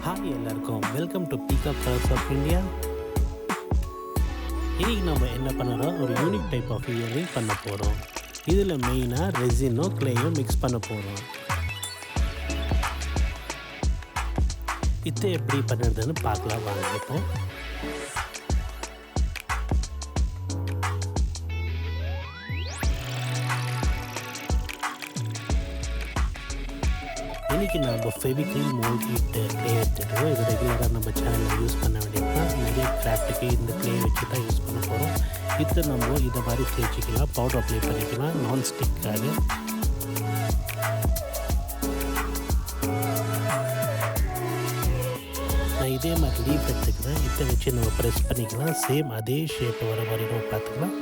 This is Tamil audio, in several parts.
ஹாய் எல்லாருக்கும் welcome to peacock colours of India. இன்றைக்கி நம்ம என்ன பண்ணுறோம், ஒரு யூனிக் டைப் ஆஃப் இயரிங் பண்ண போகிறோம். இதில் மெயினாக ரெசினோ கிளேயோ மிக்ஸ் பண்ண போகிறோம். இதை எப்படி பண்ணுறதுன்னு பார்க்கலாம் வாங்க. இப்போ இன்றைக்கி நம்ம ஃபெவிக்ரில் மோல்ட் கிட்ட க்ளே எடுத்துகிட்டு இது ரெகுலராக நம்ம சேனலில் யூஸ் பண்ண வேண்டியதுதான். நிறைய கிராஃப்ட்டுக்கு இந்த க்ளே வச்சு தான் யூஸ் பண்ண போகிறோம். இதை நம்ம இதை மாதிரி தேய்ச்சிக்கலாம், பவுடர் அப்ளை பண்ணிக்கலாம் நான்ஸ்டிக்காக. நான் இதே மாதிரி லீஃப் எடுத்துக்கிறேன். இதை வச்சு நம்ம ப்ரெஸ் பண்ணிக்கலாம். சேம் அதே ஷேப் வர மாதிரி நம்ம பார்த்துக்கலாம்.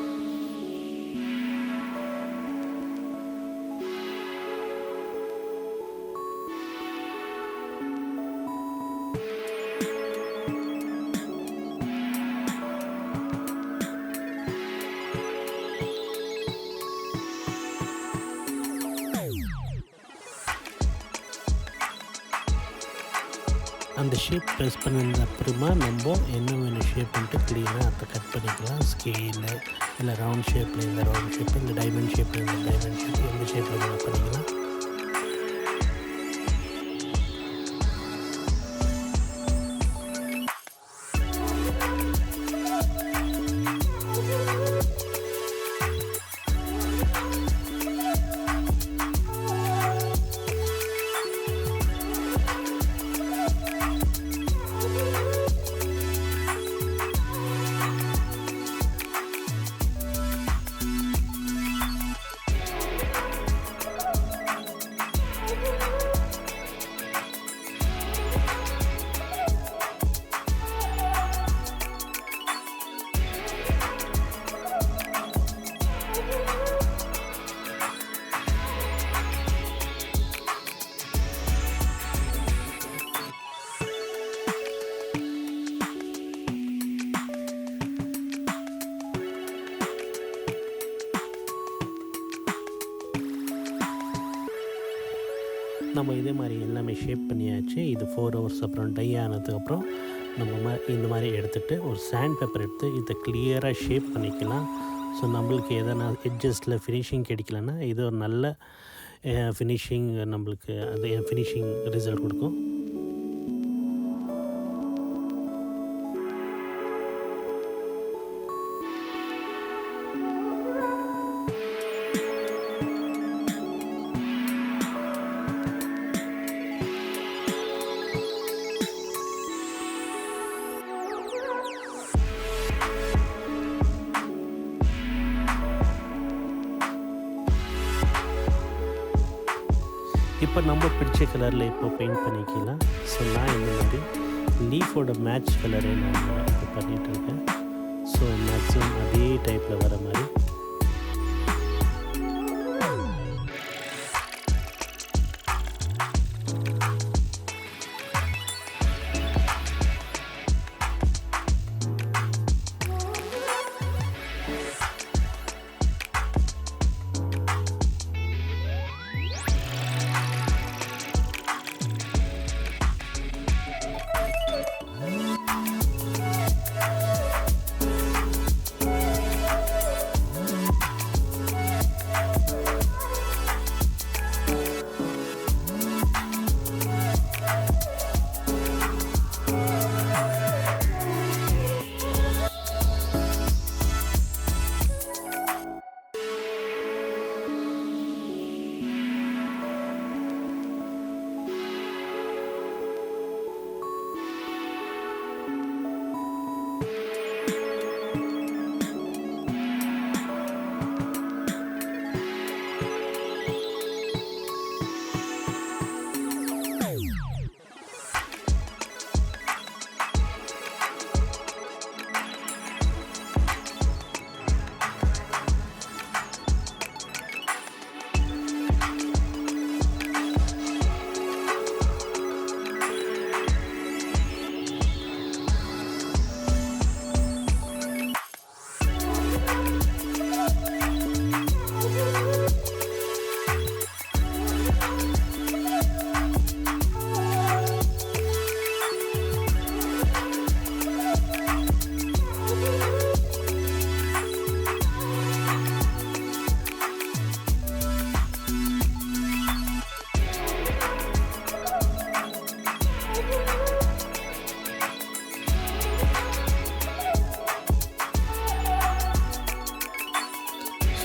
அந்த ஷேப் ப்ரெஸ் பண்ணது அப்புறமா நம்ம என்ன வேணும் ஷேப் பண்ணிட்டு க்ளீனாக அதை கட் பண்ணிக்கலாம். ஸ்கேலில் இல்லை ரவுண்ட் ஷேப்பில் இந்த ரவுண்ட் ஷேப்பு, இல்லை டைமண்ட் ஷேப்பில் இந்த டைமண்ட் ஷேப், எந்த ஷேப்பில் நம்ம பண்ணிக்கலாம். நம்ம இதே மாதிரி எல்லாமே ஷேப் பண்ணியாச்சு. இது 4 hours அப்புறம் டை ஆனதுக்கப்புறம் நம்ம இந்த மாதிரி எடுத்துகிட்டு ஒரு சாண்ட் பேப்பர் எடுத்து இதை கிளியராக ஷேப் பண்ணிக்கலாம். ஸோ நம்மளுக்கு எதனா எட்ஜஸில் ஃபினிஷிங் கிடைக்கலன்னா இது ஒரு நல்ல ஃபினிஷிங், நம்மளுக்கு அது ஃபினிஷிங் ரிசல்ட் கொடுக்கும். இப்போ நம்ம பிடிச்ச கலரில் இப்போ பெயிண்ட் பண்ணிக்கலாம். ஸோ நான் இந்த மாதிரி லீஃபோட மேட்ச் கலரை நான் இப்போ பண்ணிகிட்ருக்கேன். ஸோ மேக்ஸிமம் அதே டைப்பில் வர மாதிரி.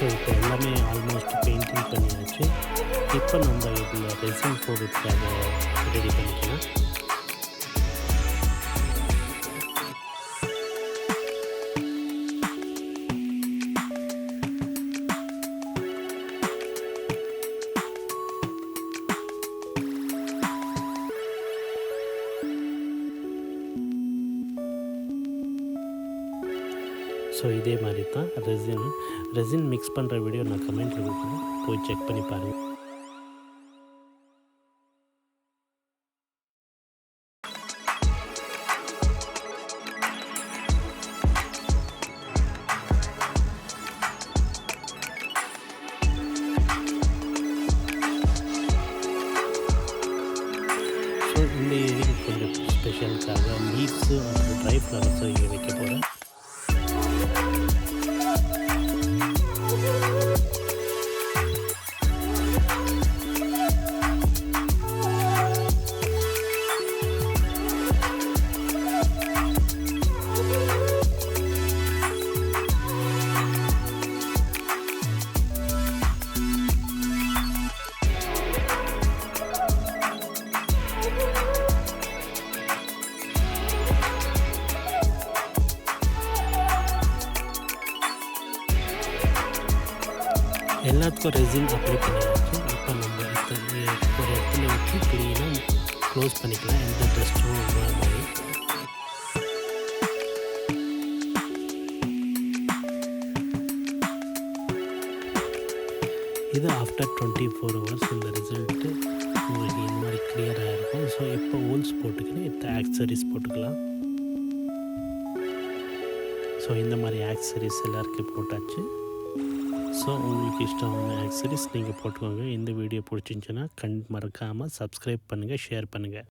ஸோ இப்போ எல்லாமே ஆல்மோஸ்ட் பெயிண்டிங் பண்ணியாச்சு. இப்போ நம்ம இதில் ரெசின் போடுறதுக்காக ரெடி பண்ணிக்கலாம். ஸோ இதே மாதிரி தான் ரெசின் மிக்ஸ் பண்ணுற வீடியோ நான் கமெண்ட்டில் கொடுக்குறேன், போய் செக் பண்ணி பாருங்கள். ஸோ இந்த இயரிங் கொஞ்சம் ஸ்பெஷலுக்காக லீவ்ஸு அப்புறம் ட்ரை ஃப்ளவர்ஸும் இங்கே வைக்க போகிறேன். எல்லாத்துக்கும் ரெசின் அப்ளை பண்ணியாச்சு. இப்போ நம்ம ஒரு இடத்துல வச்சு க்ளீனாக க்ளோஸ் பண்ணிக்கலாம், எந்த டஸ்ட்டும் வர மாதிரி. இது ஆஃப்டர் 24 hours இந்த ரிசல்ட்டு உங்களுக்கு இந்த மாதிரி கிளியராக இருக்கும். ஸோ இப்போ ஹோல்ஸ் போட்டுக்கிட்டு இந்த ஆக்சரிஸ் போட்டுக்கலாம். ஸோ இந்த மாதிரி ஆக்சரிஸ் எல்லாருக்கும் போட்டாச்சு. ஸோ உங்களுக்கு இஷ்டமான ஆக்சரிஸ் நீங்கள் போட்டுக்கோங்க. இந்த வீடியோ பிடிச்சிருந்துச்சுன்னா மறக்காமல் சப்ஸ்கிரைப் பண்ணுங்கள், ஷேர் பண்ணுங்கள்.